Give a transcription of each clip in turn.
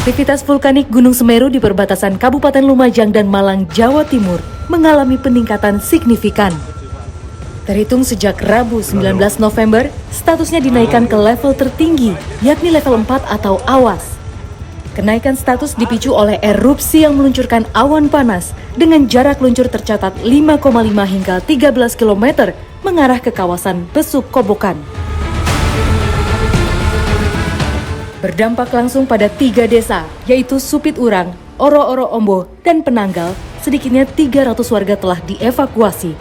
Aktivitas vulkanik Gunung Semeru di perbatasan Kabupaten Lumajang dan Malang, Jawa Timur mengalami peningkatan signifikan. Terhitung sejak Rabu 19 November, statusnya dinaikkan ke level tertinggi, yakni level 4 atau awas. Kenaikan status dipicu oleh erupsi yang meluncurkan awan panas dengan jarak luncur tercatat 5,5 hingga 13 km mengarah ke kawasan Besuk Kobokan. Berdampak langsung pada 3 desa, yaitu Supit Urang, Oro-Oro Ombo, dan Penanggal. Sedikitnya 300 warga telah dievakuasi.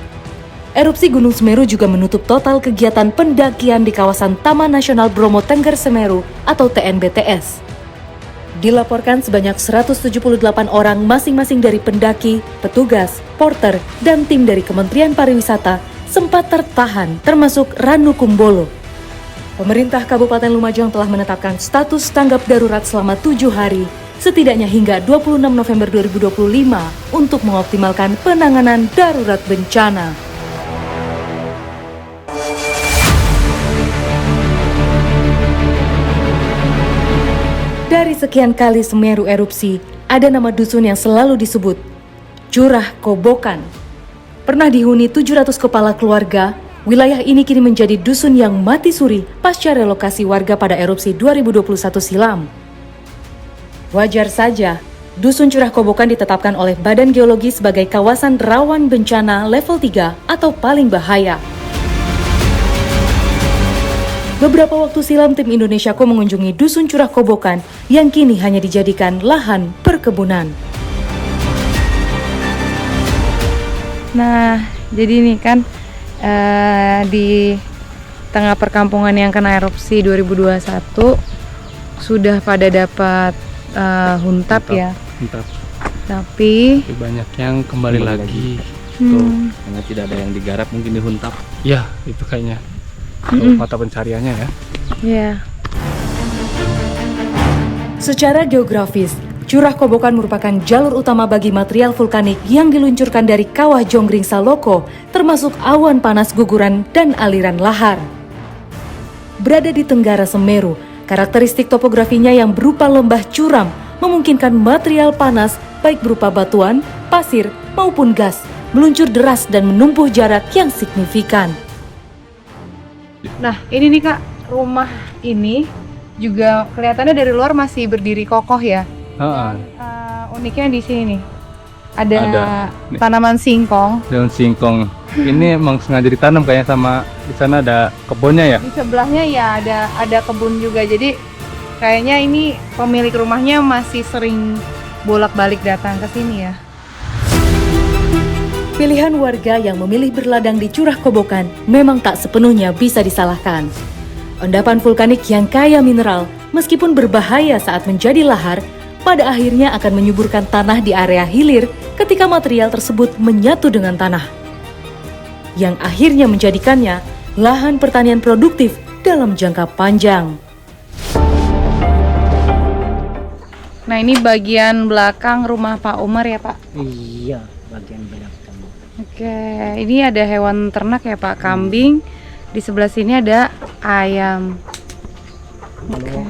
Erupsi Gunung Semeru juga menutup total kegiatan pendakian di kawasan Taman Nasional Bromo Tengger Semeru atau TNBTS. Dilaporkan sebanyak 178 orang masing-masing dari pendaki, petugas, porter, dan tim dari Kementerian Pariwisata sempat tertahan termasuk Ranu Kumbolo. Pemerintah Kabupaten Lumajang telah menetapkan status tanggap darurat selama 7 hari, setidaknya hingga 26 November 2025 untuk mengoptimalkan penanganan darurat bencana. Dari sekian kali Semeru erupsi, ada nama dusun yang selalu disebut, Curah Kobokan. Pernah dihuni 700 kepala keluarga, wilayah ini kini menjadi dusun yang mati suri pasca relokasi warga pada erupsi 2021 silam. Wajar saja, dusun Curah Kobokan ditetapkan oleh Badan Geologi sebagai kawasan rawan bencana level 3 atau paling bahaya. Beberapa waktu silam tim Indonesiaco mengunjungi dusun Curah Kobokan yang kini hanya dijadikan lahan perkebunan. Nah, jadi ini kan di tengah perkampungan yang kena erupsi 2021 sudah pada dapat huntap ya. Huntap. Tapi banyak yang kembali lagi. Tuh, karena tidak ada yang digarap mungkin dihuntap. Ya, itu kayaknya. Mata pencariannya ya. ya. Secara geografis, Curah Kobokan merupakan jalur utama bagi material vulkanik yang diluncurkan dari Kawah Jonggring Saloko, termasuk awan panas guguran dan aliran lahar. Berada di tenggara Semeru, karakteristik topografinya yang berupa lembah curam memungkinkan material panas baik berupa batuan, pasir, maupun gas meluncur deras dan menempuh jarak yang signifikan. Nah, ini nih Kak, rumah ini juga kelihatannya dari luar masih berdiri kokoh ya. Uniknya di sini nih, ada tanaman singkong. Daun singkong. Ini emang sengaja ditanam kayaknya sama di sana ada kebunnya ya. Di sebelahnya ya ada kebun juga. Jadi kayaknya ini pemilik rumahnya masih sering bolak-balik datang ke sini ya. Pilihan warga yang memilih berladang di Curah Kobokan memang tak sepenuhnya bisa disalahkan. Endapan vulkanik yang kaya mineral, meskipun berbahaya saat menjadi lahar, pada akhirnya akan menyuburkan tanah di area hilir ketika material tersebut menyatu dengan tanah. Yang akhirnya menjadikannya lahan pertanian produktif dalam jangka panjang. Nah, ini bagian belakang rumah Pak Umar ya Pak? Iya, bagian belakang. Oke, ini ada hewan ternak ya Pak, kambing. Di sebelah sini ada ayam. Kalau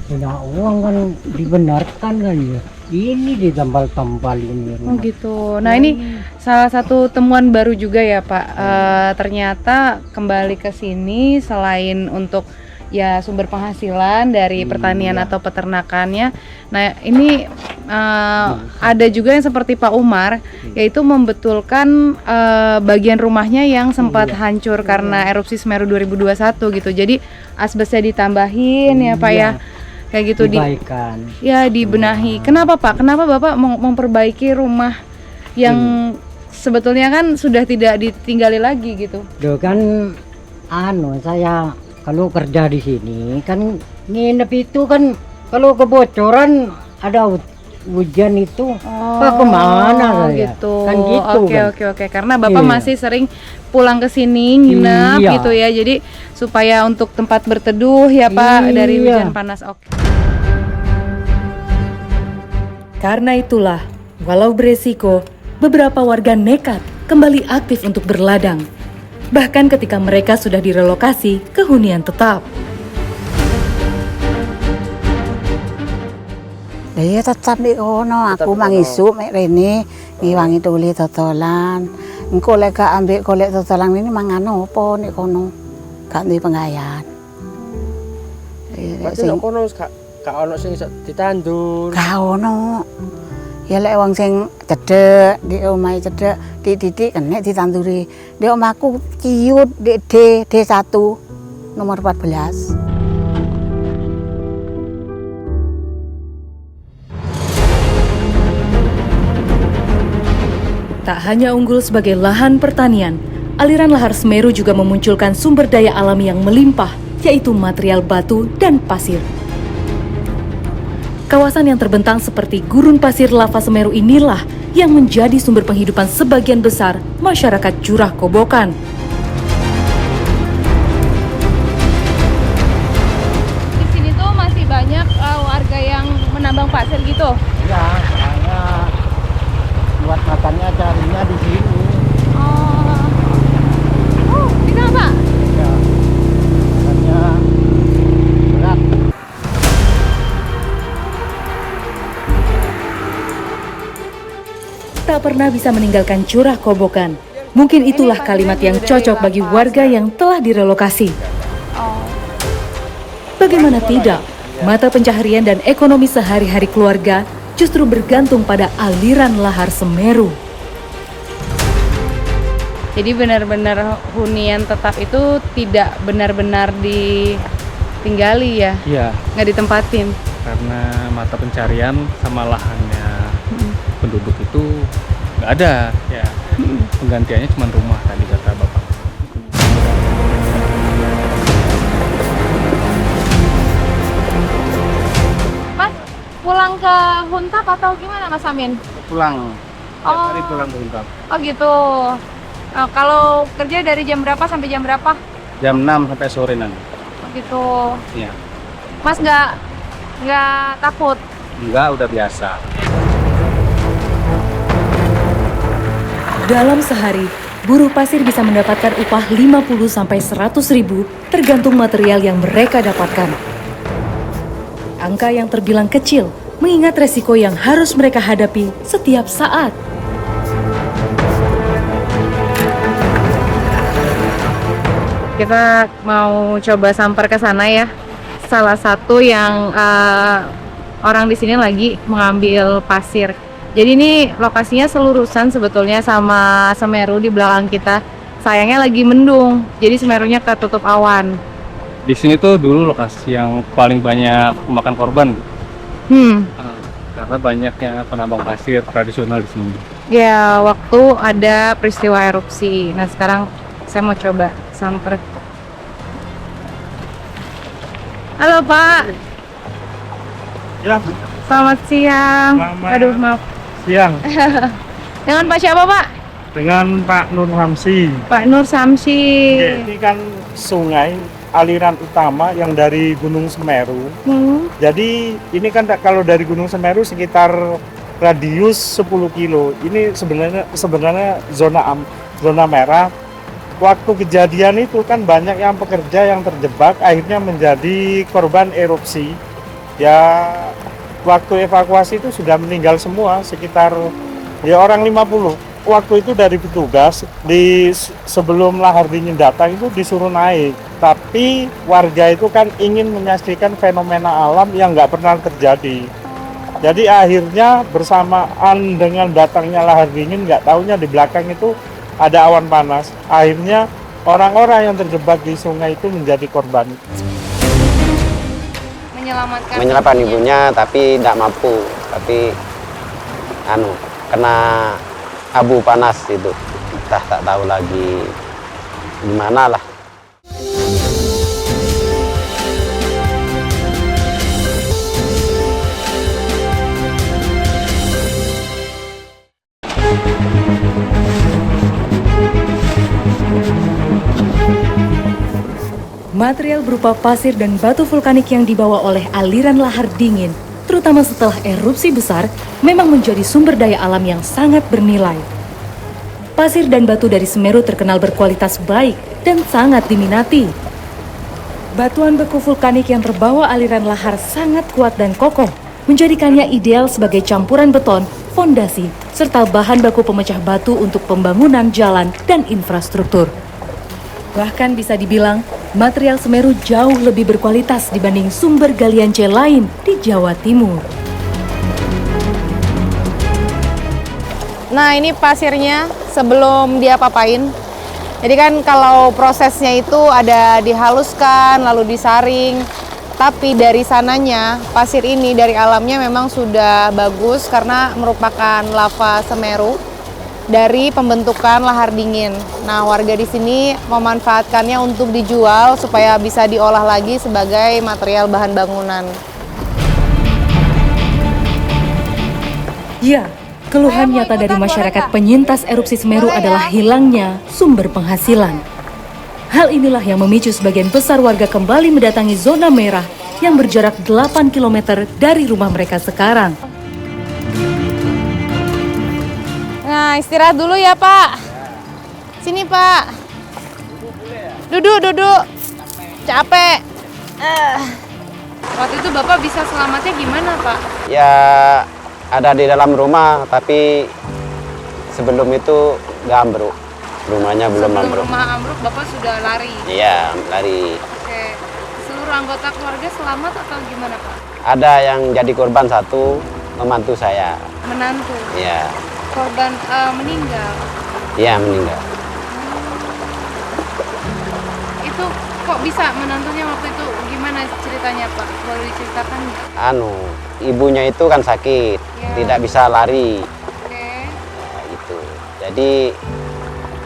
punya uang kan dibenarkan kan ya. Ini ditambal-tambalin. Oh gitu. Nah ini salah satu temuan baru juga ya Pak. Ternyata kembali ke sini selain untuk ya sumber penghasilan dari pertanian atau peternakannya. Nah ini ada juga yang seperti Pak Umar, yaitu membetulkan bagian rumahnya yang sempat hancur karena erupsi Semeru 2021 gitu. Jadi asbesnya ditambahin ya Pak ya. Kayak gitu dibaikan. Dibenahi. Kenapa Pak? Kenapa Bapak memperbaiki rumah yang sebetulnya kan sudah tidak ditinggali lagi gitu? Duh kan saya kalau kerja di sini kan nginep itu kan kalau kebocoran ada hujan itu kemana saya? Gitu. Kan gitu Oke. Karena Bapak masih sering pulang ke sini nginep gitu ya. Jadi supaya untuk tempat berteduh ya Pak dari hujan panas. Oke. Karena itulah, walau beresiko, beberapa warga nekat kembali aktif untuk berladang. Bahkan ketika mereka sudah direlokasi ke hunian tetap. Iya tetap di kono, aku mangisu mek rene ngiwangi tuli totolan. Engko lek gak ambek golek totolan ini mangan opo nek kono. Gak duwe penggawean. Berarti nek kono gak ono sing iso ditandur. Gak ono. Ya lek wong sing cedhek, di omahe cedhek, titik kene ditanduri. Di omahku ciut di D1 nomor 14. Tak hanya unggul sebagai lahan pertanian, aliran lahar Semeru juga memunculkan sumber daya alam yang melimpah, yaitu material batu dan pasir. Kawasan yang terbentang seperti gurun pasir lava Semeru inilah yang menjadi sumber penghidupan sebagian besar masyarakat Curah Kobokan. Di sini tuh masih banyak warga yang menambang pasir gitu. Ya, soalnya buat makannya carinya di sini. Bisa Pak? Ya, makanya berat. Tak pernah bisa meninggalkan Curah Kobokan. Mungkin itulah kalimat yang cocok bagi warga yang telah direlokasi. Bagaimana tidak, mata pencaharian dan ekonomi sehari-hari keluarga justru bergantung pada aliran lahar Semeru. Jadi benar-benar hunian tetap itu tidak benar-benar ditinggali ya, Iya, nggak ditempatin. karena mata pencarian sama lahannya penduduk itu nggak ada. Ya, penggantiannya cuma rumah tadi kata Bapak. Mas, pulang ke Huntap atau gimana Mas Amin? Pulang. Oh. Tiap hari pulang ke Huntap. Oh gitu. Kalau kerja dari jam berapa sampai jam berapa? Jam 6 sampai sore nanti. Oh gitu. Iya. Mas nggak takut? Enggak, udah biasa. Dalam sehari, buruh pasir bisa mendapatkan upah 50-100 ribu tergantung material yang mereka dapatkan. Angka yang terbilang kecil, mengingat resiko yang harus mereka hadapi setiap saat. Kita mau coba samper ke sana ya. Salah satu yang orang di sini lagi mengambil pasir. Jadi ini lokasinya selurusan sebetulnya sama Semeru di belakang kita. Sayangnya lagi mendung, jadi Semerunya ketutup awan. Di sini tuh dulu lokasi yang paling banyak memakan korban. Karena banyaknya penambang pasir tradisional di sini. Ya, waktu ada peristiwa erupsi. Nah, sekarang saya mau coba samper. Halo, Pak. Ya, Selamat siang. Selamat Aduh, maaf. siang Dengan Pak siapa, Pak? dengan Pak Nur Hamsi. Pak Nur Samsi. Ini kan sungai aliran utama yang dari Gunung Semeru. Jadi ini kan kalau dari Gunung Semeru sekitar radius 10 kilo. Ini sebenarnya zona merah. Waktu kejadian itu kan banyak yang pekerja yang terjebak akhirnya menjadi korban erupsi. Ya waktu evakuasi itu sudah meninggal semua sekitar ya orang 50. Waktu itu dari petugas sebelum lahar dingin datang itu disuruh naik. Tapi warga itu kan ingin menyaksikan fenomena alam yang nggak pernah terjadi. Jadi akhirnya bersamaan dengan datangnya lahar dingin, nggak taunya di belakang itu ada awan panas. Akhirnya orang-orang yang terjebak di sungai itu menjadi korban. Menyelamatkan ibunya tapi tidak mampu, tapi kena abu panas itu, entah tak tahu lagi gimana lah. Material berupa pasir dan batu vulkanik yang dibawa oleh aliran lahar dingin, terutama setelah erupsi besar, memang menjadi sumber daya alam yang sangat bernilai. Pasir dan batu dari Semeru terkenal berkualitas baik dan sangat diminati. Batuan beku vulkanik yang terbawa aliran lahar sangat kuat dan kokoh, menjadikannya ideal sebagai campuran beton, fondasi, serta bahan baku pemecah batu untuk pembangunan jalan dan infrastruktur. Bahkan bisa dibilang, material Semeru jauh lebih berkualitas dibanding sumber galian C lain di Jawa Timur. Nah, ini pasirnya sebelum dia papain. Jadi kan kalau prosesnya itu ada dihaluskan, lalu disaring. Tapi dari sananya, pasir ini dari alamnya memang sudah bagus karena merupakan lava Semeru dari pembentukan lahar dingin. Nah, warga di sini memanfaatkannya untuk dijual supaya bisa diolah lagi sebagai material bahan bangunan. Ya, keluhan nyata dari masyarakat penyintas erupsi Semeru adalah hilangnya sumber penghasilan. Hal inilah yang memicu sebagian besar warga kembali mendatangi zona merah yang berjarak 8 km dari rumah mereka sekarang. Nah, istirahat dulu ya, Pak. Sini, Pak. Duduk. Capek. Waktu itu Bapak bisa selamatnya gimana, Pak? Ya ada di dalam rumah, tapi sebelum itu nggak ambruk. Rumahnya belum Sebelum ambruk. rumah ambruk, Bapak sudah lari? Iya, lari. Oke. Seluruh anggota keluarga selamat atau gimana, Pak? Ada yang jadi korban satu, membantu saya. Menantu? Iya, Korban meninggal? iya meninggal. Itu kok bisa menantunya waktu itu? Gimana ceritanya, Pak? Boleh diceritakan nggak? Ibunya itu kan sakit, Ya. tidak bisa lari. Oke. Nah, itu. Jadi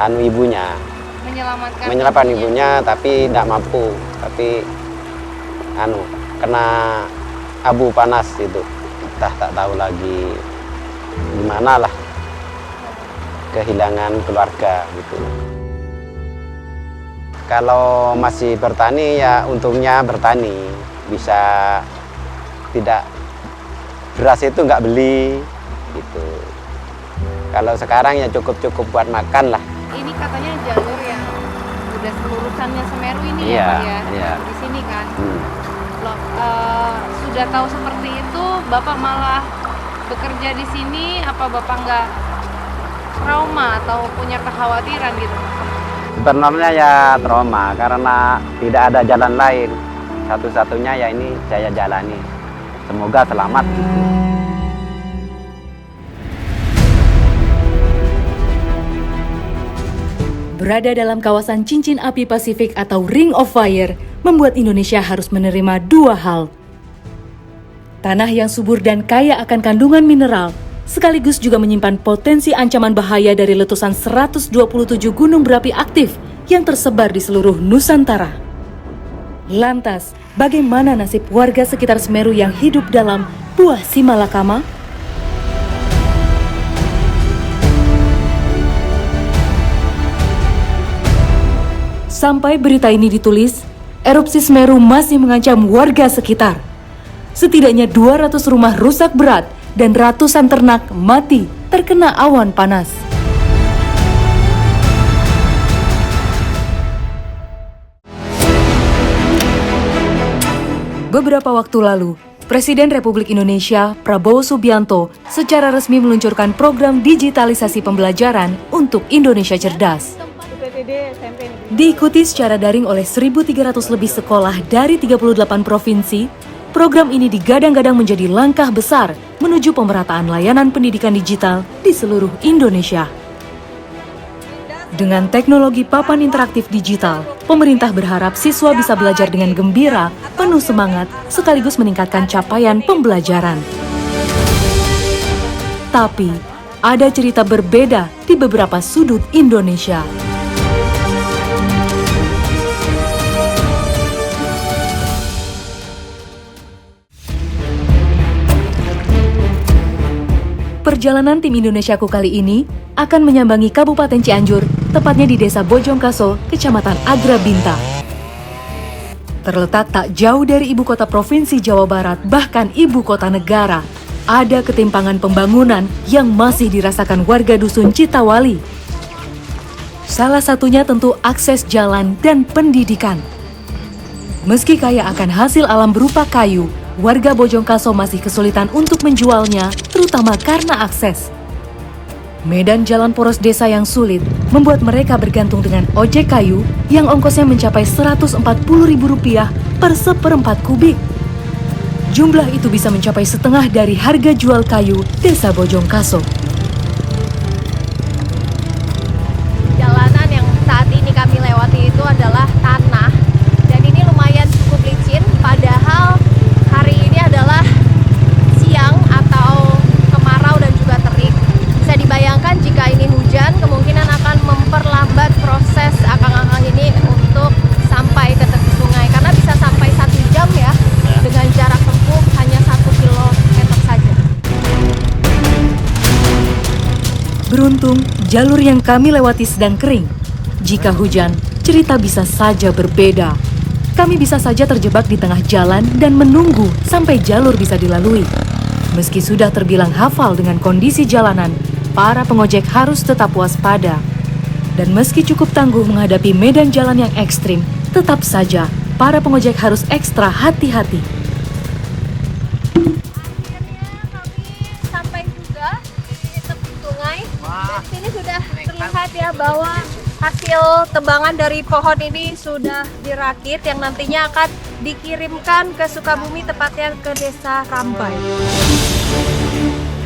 ibunya Menyelamatkan ibunya, tapi tidak mampu. Tapi kena abu panas itu. Tak tahu lagi gimana lah. Kehilangan keluarga gitu. Kalau masih bertani ya untungnya bertani, bisa tidak beras itu nggak beli gitu. Kalau sekarang ya cukup buat makan lah. Ini katanya jalur yang udah selurusannya Semeru ini Iya, ya, Pak ya? iya. Di sini kan. Loh, sudah tahu seperti itu, Bapak malah bekerja di sini, apa Bapak nggak trauma atau punya kekhawatiran gitu? Sebenarnya ya trauma karena tidak ada jalan lain. Satu-satunya ya ini saya jalani. Semoga selamat. Berada dalam kawasan cincin api Pasifik atau Ring of Fire membuat Indonesia harus menerima dua hal. Tanah yang subur dan kaya akan kandungan mineral, sekaligus juga menyimpan potensi ancaman bahaya dari letusan 127 gunung berapi aktif yang tersebar di seluruh Nusantara. Lantas, bagaimana nasib warga sekitar Semeru yang hidup dalam buah si malakama? Sampai berita ini ditulis, erupsi Semeru masih mengancam warga sekitar. Setidaknya 200 rumah rusak berat dan ratusan ternak mati terkena awan panas. Beberapa waktu lalu, Presiden Republik Indonesia Prabowo Subianto secara resmi meluncurkan program digitalisasi pembelajaran untuk Indonesia Cerdas. Diikuti secara daring oleh 1.300 lebih sekolah dari 38 provinsi, program ini digadang-gadang menjadi langkah besar menuju pemerataan layanan pendidikan digital di seluruh Indonesia. Dengan teknologi papan interaktif digital, pemerintah berharap siswa bisa belajar dengan gembira, penuh semangat, sekaligus meningkatkan capaian pembelajaran. Tapi, ada cerita berbeda di beberapa sudut Indonesia. Perjalanan tim Indonesiaku kali ini akan menyambangi Kabupaten Cianjur, tepatnya di Desa Bojongkaso, Kecamatan Agrabinta. Terletak tak jauh dari ibu kota Provinsi Jawa Barat, bahkan ibu kota negara, ada ketimpangan pembangunan yang masih dirasakan warga dusun Citawali. Salah satunya tentu akses jalan dan pendidikan. Meski kaya akan hasil alam berupa kayu, warga Bojongkaso masih kesulitan untuk menjualnya, terutama karena akses. Medan jalan poros desa yang sulit membuat mereka bergantung dengan ojek kayu yang ongkosnya mencapai Rp140.000 per seperempat kubik. Jumlah itu bisa mencapai setengah dari harga jual kayu desa Bojongkaso. Jalanan yang saat ini kami lewati itu adalah tanah dan ini lumayan cukup licin, padahal hari ini adalah siang atau kemarau dan juga terik. Bisa dibayangkan jika ini hujan, kemungkinan akan memperlambat proses akang-akang ini untuk sampai ke tepi sungai karena bisa sampai 1 jam ya dengan jarak tempuh hanya 1 kilometer saja. Beruntung, jalur yang kami lewati sedang kering. Jika hujan, cerita bisa saja berbeda. Kami bisa saja terjebak di tengah jalan dan menunggu sampai jalur bisa dilalui. Meski sudah terbilang hafal dengan kondisi jalanan, para pengojek harus tetap waspada. Dan meski cukup tangguh menghadapi medan jalan yang ekstrim, tetap saja para pengojek harus ekstra hati-hati. Sampai juga di tepi sungai. Dan sini sudah terlihat ya bahwa hasil tebangan dari pohon ini sudah dirakit yang nantinya akan dikirimkan ke Sukabumi, tepatnya ke Desa Rambai.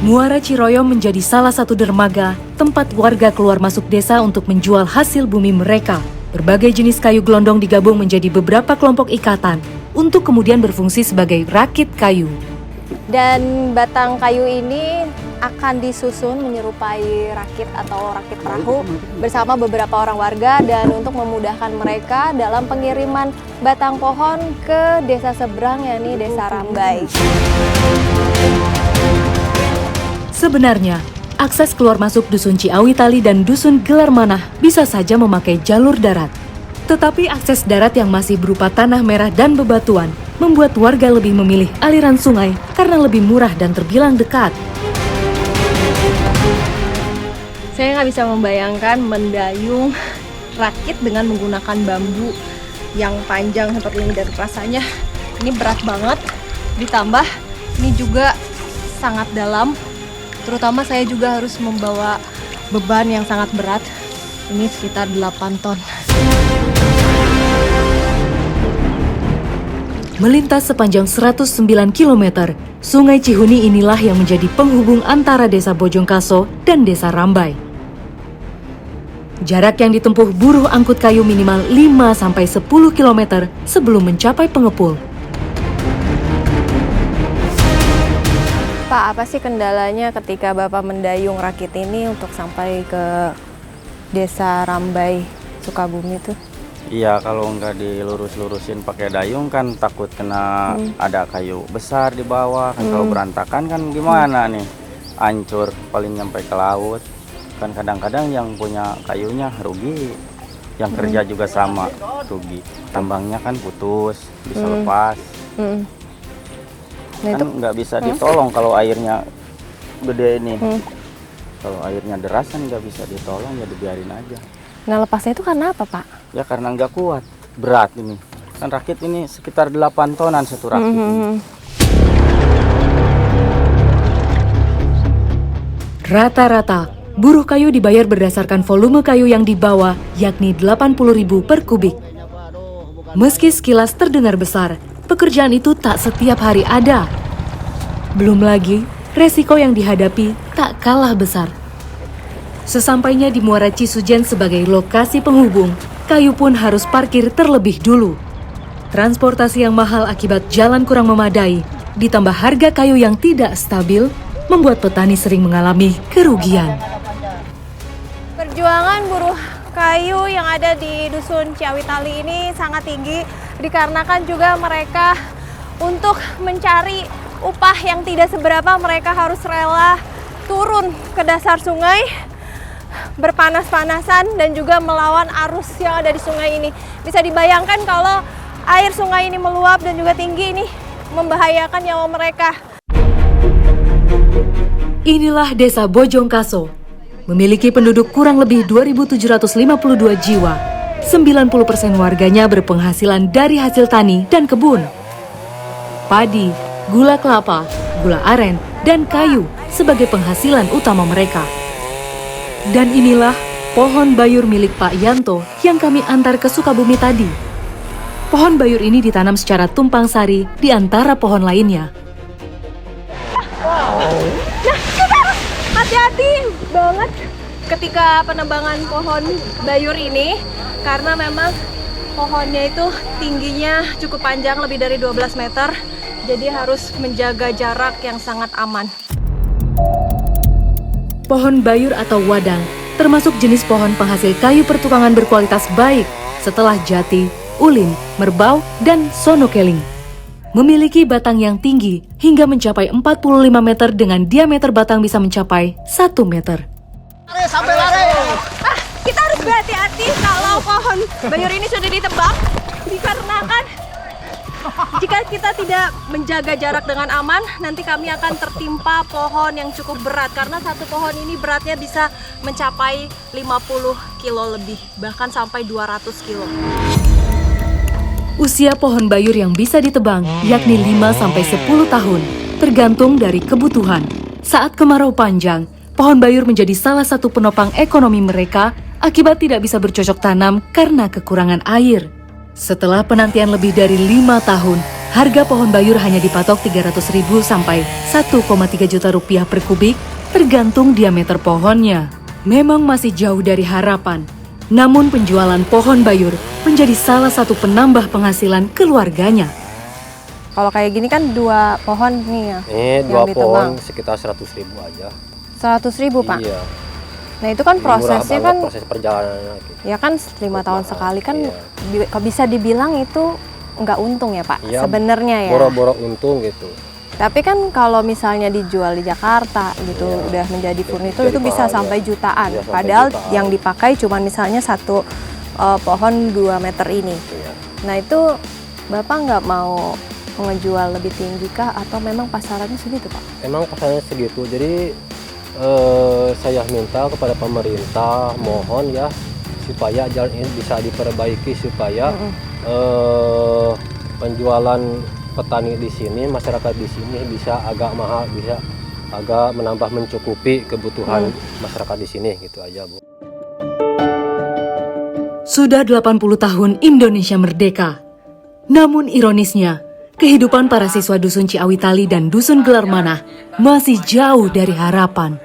Muara Ciroyom menjadi salah satu dermaga tempat warga keluar masuk desa untuk menjual hasil bumi mereka. Berbagai jenis kayu gelondong digabung menjadi beberapa kelompok ikatan untuk kemudian berfungsi sebagai rakit kayu. Dan batang kayu ini akan disusun menyerupai rakit atau rakit perahu bersama beberapa orang warga dan untuk memudahkan mereka dalam pengiriman batang pohon ke desa seberang yakni Desa Rambai. Sebenarnya, akses keluar masuk Dusun Ciawitali dan Dusun Gelar Manah bisa saja memakai jalur darat. Tetapi akses darat yang masih berupa tanah merah dan bebatuan membuat warga lebih memilih aliran sungai karena lebih murah dan terbilang dekat. Saya nggak bisa membayangkan mendayung rakit dengan menggunakan bambu yang panjang seperti ini dan rasanya ini berat banget. Ditambah ini juga sangat dalam. Terutama saya juga harus membawa beban yang sangat berat. Ini sekitar 8 ton. Melintas sepanjang 109 km, Sungai Cihuni inilah yang menjadi penghubung antara Desa Bojongkaso dan Desa Rambai. Jarak yang ditempuh buruh angkut kayu minimal 5-10 km sebelum mencapai pengepul. Pak, apa sih kendalanya ketika Bapak mendayung rakit ini untuk sampai ke Desa Rambai, Sukabumi itu? Iya, kalau nggak dilurus-lurusin pakai dayung kan takut kena ada kayu besar di bawah. Kan kalau berantakan kan gimana nih? Hancur, paling nyampe ke laut. Kan kadang-kadang yang punya kayunya rugi, yang kerja juga sama rugi. Tambangnya kan putus, bisa lepas. Nah, Kan nggak bisa ditolong kalau airnya gede ini. Kalau airnya deras kan nggak bisa ditolong, ya dibiarin aja. Nah, lepasnya itu karena apa, Pak? Ya karena nggak kuat, berat ini. Kan rakit ini sekitar 8 tonan satu rakit ini. Rata-rata, buruh kayu dibayar berdasarkan volume kayu yang dibawa, yakni 80.000 per kubik. Meski sekilas terdengar besar, pekerjaan itu tak setiap hari ada. Belum lagi, resiko yang dihadapi tak kalah besar. Sesampainya di Muara Cisujen sebagai lokasi penghubung, kayu pun harus parkir terlebih dulu. Transportasi yang mahal akibat jalan kurang memadai, ditambah harga kayu yang tidak stabil, membuat petani sering mengalami kerugian. Perjuangan buruh kayu yang ada di Dusun Ciawitali ini sangat tinggi dikarenakan juga mereka untuk mencari upah yang tidak seberapa mereka harus rela turun ke dasar sungai berpanas-panasan dan juga melawan arus yang ada di sungai ini. Bisa dibayangkan kalau air sungai ini meluap dan juga tinggi ini membahayakan nyawa mereka. Inilah Desa Bojongkaso. Memiliki penduduk kurang lebih 2.752 jiwa. 90% warganya berpenghasilan dari hasil tani dan kebun. Padi, gula kelapa, gula aren, dan kayu sebagai penghasilan utama mereka. Dan inilah pohon bayur milik Pak Yanto yang kami antar ke Sukabumi tadi. Pohon bayur ini ditanam secara tumpang sari di antara pohon lainnya. Nah, kita harus hati-hati banget ketika penebangan pohon bayur ini, karena memang pohonnya itu tingginya cukup panjang, lebih dari 12 meter, jadi harus menjaga jarak yang sangat aman. Pohon bayur atau wadang termasuk jenis pohon penghasil kayu pertukangan berkualitas baik setelah jati, ulin, merbau, dan sonokeling. Memiliki batang yang tinggi hingga mencapai 45 meter dengan diameter batang bisa mencapai 1 meter. Kita harus berhati-hati kalau pohon bayur ini sudah ditebang, dikarenakan jika kita tidak menjaga jarak dengan aman, nanti kami akan tertimpa pohon yang cukup berat, karena satu pohon ini beratnya bisa mencapai 50 kilo lebih, bahkan sampai 200 kilo. Usia pohon bayur yang bisa ditebang yakni 5-10 tahun, tergantung dari kebutuhan. Saat kemarau panjang, pohon bayur menjadi salah satu penopang ekonomi mereka akibat tidak bisa bercocok tanam karena kekurangan air. Setelah penantian lebih dari 5 tahun, harga pohon bayur hanya dipatok Rp300.000 sampai Rp1,3 juta per kubik, tergantung diameter pohonnya. Memang masih jauh dari harapan, namun penjualan pohon bayur menjadi salah satu penambah penghasilan keluarganya. Kalau kayak gini kan 2 pohon nih ya. Ini 2 pohon sekitar 100.000 aja. 100.000 Pak? Iya. Nah itu kan prosesnya kan, proses perjalanannya. Gitu. ya kan 5 tahun sekali kan, bisa dibilang itu nggak untung ya Pak, Iya, sebenarnya ya. Boro-boro untung gitu. Tapi kan kalau misalnya dijual di Jakarta gitu, udah menjadi furnitur itu bisa sampai jutaan. Sampai Padahal jutaan. yang dipakai cuma misalnya satu pohon 2 meter ini. Iya. Nah itu Bapak nggak mau menjual lebih tinggi kah, atau memang pasarannya segitu Pak? Emang pasalnya segitu, jadi saya minta kepada pemerintah, mohon ya supaya jalan ini bisa diperbaiki, supaya penjualan petani di sini, masyarakat di sini bisa agak mahal, bisa agak menambah mencukupi kebutuhan masyarakat di sini, gitu aja Bu. Sudah 80 tahun Indonesia merdeka. Namun ironisnya, kehidupan para siswa Dusun Ciawitali dan Dusun Gelar Manah masih jauh dari harapan.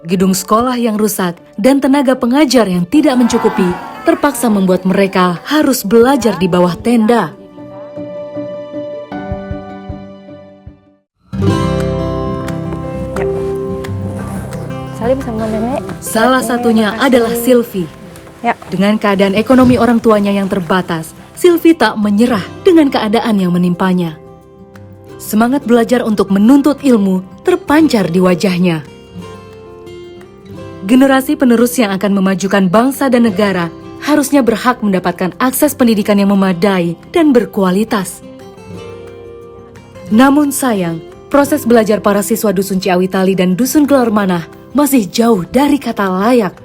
Gedung sekolah yang rusak dan tenaga pengajar yang tidak mencukupi terpaksa membuat mereka harus belajar di bawah tenda. Salim sama nenek. Salah satunya adalah Silvi. Ya. Dengan keadaan ekonomi orang tuanya yang terbatas, Silvi tak menyerah dengan keadaan yang menimpanya. Semangat belajar untuk menuntut ilmu terpancar di wajahnya. Generasi penerus yang akan memajukan bangsa dan negara harusnya berhak mendapatkan akses pendidikan yang memadai dan berkualitas. Namun sayang, proses belajar para siswa Dusun Ciawitali dan Dusun Gelar Manah masih jauh dari kata layak.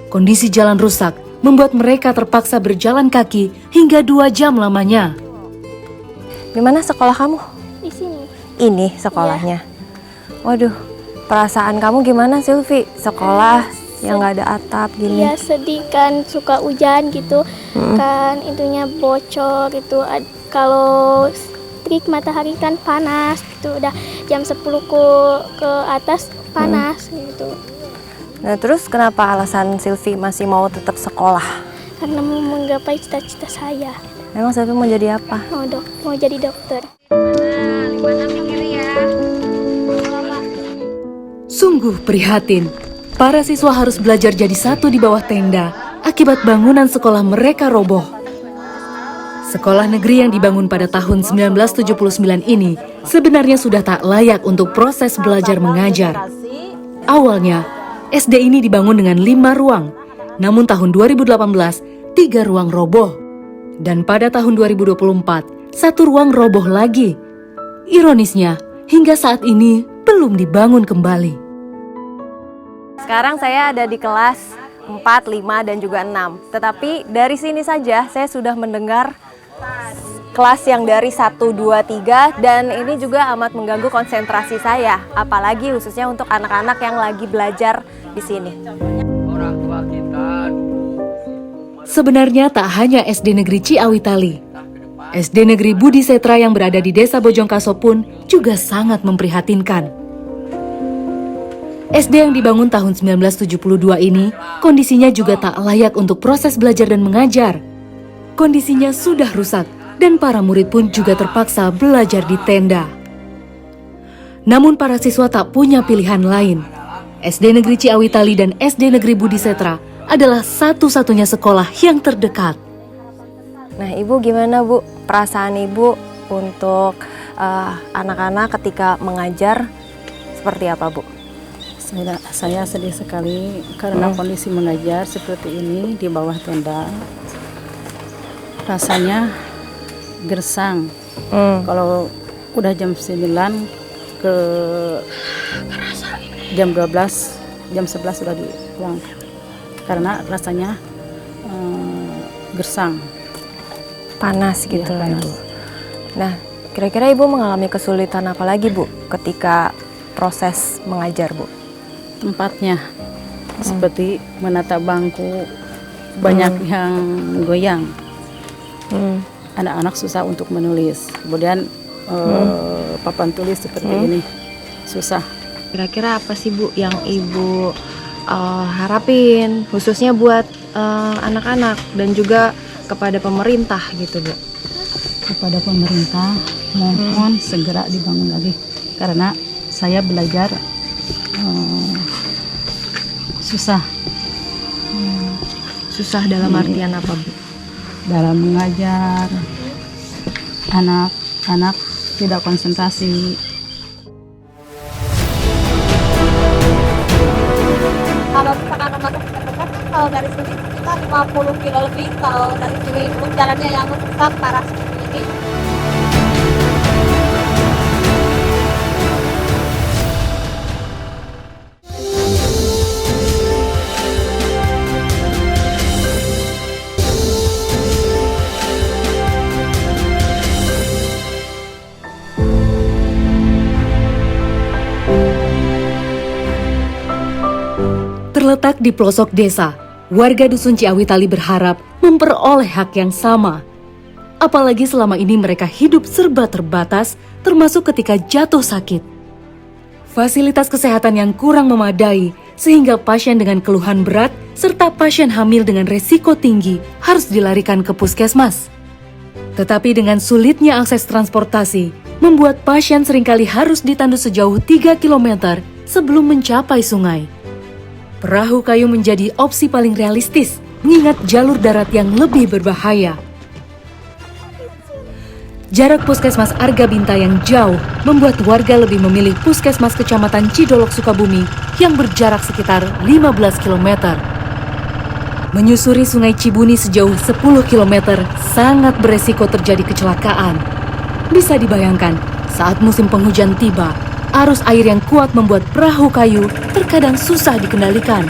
Kondisi jalan rusak membuat mereka terpaksa berjalan kaki hingga 2 jam lamanya. Di mana sekolah kamu? Di sini. Ini sekolahnya. Waduh, perasaan kamu gimana Silvi? Sekolah yang nggak ada atap gini. Iya sedih kan, suka hujan gitu, kan itunya bocor gitu. Kalau terik matahari kan panas gitu, udah jam 10 ke atas panas gitu. Nah terus kenapa alasan Silvi masih mau tetap sekolah? Karena mau menggapai cita-cita saya. Emang Silvi mau jadi apa? Mau jadi dokter. Sungguh prihatin, para siswa harus belajar jadi satu di bawah tenda akibat bangunan sekolah mereka roboh. Sekolah negeri yang dibangun pada tahun 1979 ini sebenarnya sudah tak layak untuk proses belajar mengajar. Awalnya, SD ini dibangun dengan 5 ruang, namun tahun 2018, 3 ruang roboh. Dan pada tahun 2024, 1 ruang roboh lagi. Ironisnya, hingga saat ini belum dibangun kembali. Sekarang saya ada di kelas 4, 5, dan juga 6. Tetapi dari sini saja saya sudah mendengar kelas yang dari 1, 2, 3 dan ini juga amat mengganggu konsentrasi saya, apalagi khususnya untuk anak-anak yang lagi belajar di sini. Sebenarnya tak hanya SD Negeri Ciawitali, SD Negeri Budi Setra yang berada di Desa Bojongkaso pun juga sangat memprihatinkan. SD yang dibangun tahun 1972 ini, kondisinya juga tak layak untuk proses belajar dan mengajar. Kondisinya sudah rusak dan para murid pun juga terpaksa belajar di tenda. Namun para siswa tak punya pilihan lain. SD Negeri Ciawitali dan SD Negeri Budi Setra adalah satu-satunya sekolah yang terdekat. Nah, Ibu gimana Bu perasaan Ibu untuk anak-anak ketika mengajar seperti apa Bu? Saya sedih sekali karena kondisi mengajar seperti ini di bawah tenda. Rasanya gersang. Kalau udah jam 9 ke jam 12, jam 11 sudah pulang. Karena rasanya gersang. Panas gitu Ya, panas. Ibu. Nah, kira-kira Ibu mengalami kesulitan apa lagi Bu ketika proses mengajar Bu? Tempatnya seperti menata bangku banyak yang goyang. Anak-anak susah untuk menulis. Kemudian papan tulis seperti ini susah. Kira-kira apa sih Bu yang Ibu harapin khususnya buat anak-anak dan juga kepada pemerintah gitu Bu? Kepada pemerintah mohon segera dibangun lagi karena saya belajar susah. Susah dalam artian apa Bu? Dalam mengajar, anak-anak tidak konsentrasi. Kalau misalkan masuk ke dekat, kalau dari sini kita 50 kilo lebih, kalau dari sini jalannya yang rusak parah seperti ini. Terletak di pelosok desa, warga Dusun Ciawitali berharap memperoleh hak yang sama. Apalagi selama ini mereka hidup serba terbatas, termasuk ketika jatuh sakit. Fasilitas kesehatan yang kurang memadai, sehingga pasien dengan keluhan berat serta pasien hamil dengan resiko tinggi harus dilarikan ke puskesmas. Tetapi dengan sulitnya akses transportasi, membuat pasien seringkali harus ditandu sejauh 3 km sebelum mencapai sungai. Perahu kayu menjadi opsi paling realistis, mengingat jalur darat yang lebih berbahaya. Jarak puskesmas Arga Binta yang jauh membuat warga lebih memilih puskesmas Kecamatan Cidolok Sukabumi yang berjarak sekitar 15 km. Menyusuri Sungai Cibuni sejauh 10 km sangat beresiko terjadi kecelakaan. Bisa dibayangkan, saat musim penghujan tiba, arus air yang kuat membuat perahu kayu terkadang susah dikendalikan.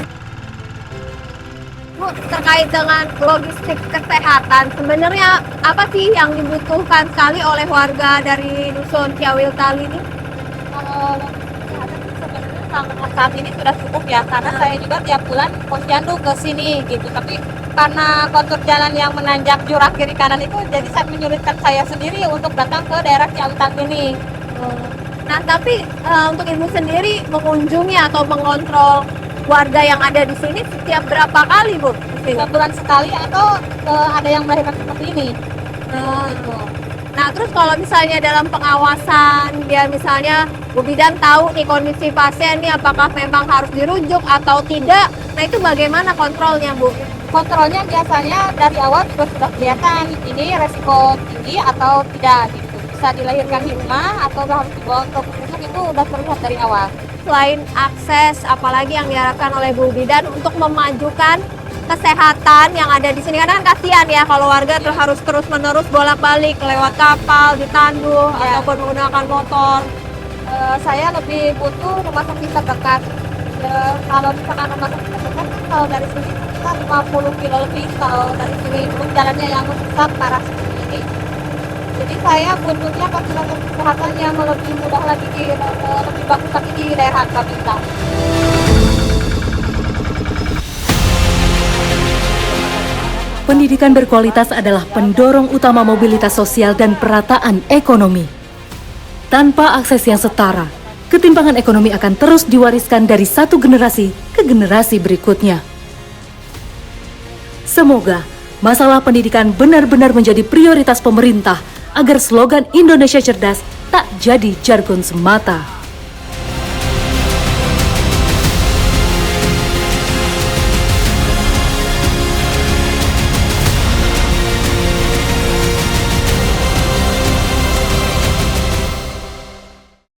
Bu, terkait dengan logistik kesehatan, sebenarnya apa sih yang dibutuhkan sekali oleh warga dari Dusun Ciawitali ini? Kalau logistik kesehatan sebenarnya sampai saat ini sudah cukup ya, karena saya juga tiap bulan posyandu ke sini gitu. Tapi karena kontur jalan yang menanjak jurang kiri kanan itu, jadi sangat menyulitkan saya sendiri untuk datang ke daerah Ciawitali ini. Nah, tapi untuk Ibu sendiri mengunjungi atau mengontrol warga yang ada di sini setiap berapa kali, Bu? Setiap bulan sekali atau ada yang melahirkan seperti ini? Nah, terus kalau misalnya dalam pengawasan, dia misalnya Bu Bidan tahu nih kondisi pasien nih apakah memang harus dirujuk atau tidak, nah itu bagaimana kontrolnya, Bu? Kontrolnya biasanya dari awal juga sudah kelihatan ini resiko tinggi atau tidak gitu. Bisa dilahirkan di rumah atau harus dibawa ke puskesmas, itu udah terlihat dari awal. Selain akses, apalagi yang diharapkan oleh Bu Bidan untuk memajukan kesehatan yang ada di sini, karena kan kasihan ya kalau warga harus terus-menerus bolak-balik lewat kapal, ditandu ataupun menggunakan motor. Saya lebih butuh rumah sakit terdekat. Kalau misalkan rumah sakit terdekat, kalau dari sini kita 50 kilo lebih, kalau dari sini jalannya yang rusak parah seperti ini. Jadi saya butuhnya fasilitas kesehatan yang lebih mudah lagi lebih bagus lagi di daerah Kapita. Pendidikan berkualitas adalah pendorong utama mobilitas sosial dan perataan ekonomi. Tanpa akses yang setara, ketimpangan ekonomi akan terus diwariskan dari satu generasi ke generasi berikutnya. Semoga masalah pendidikan benar-benar menjadi prioritas pemerintah agar slogan Indonesia Cerdas tak jadi jargon semata.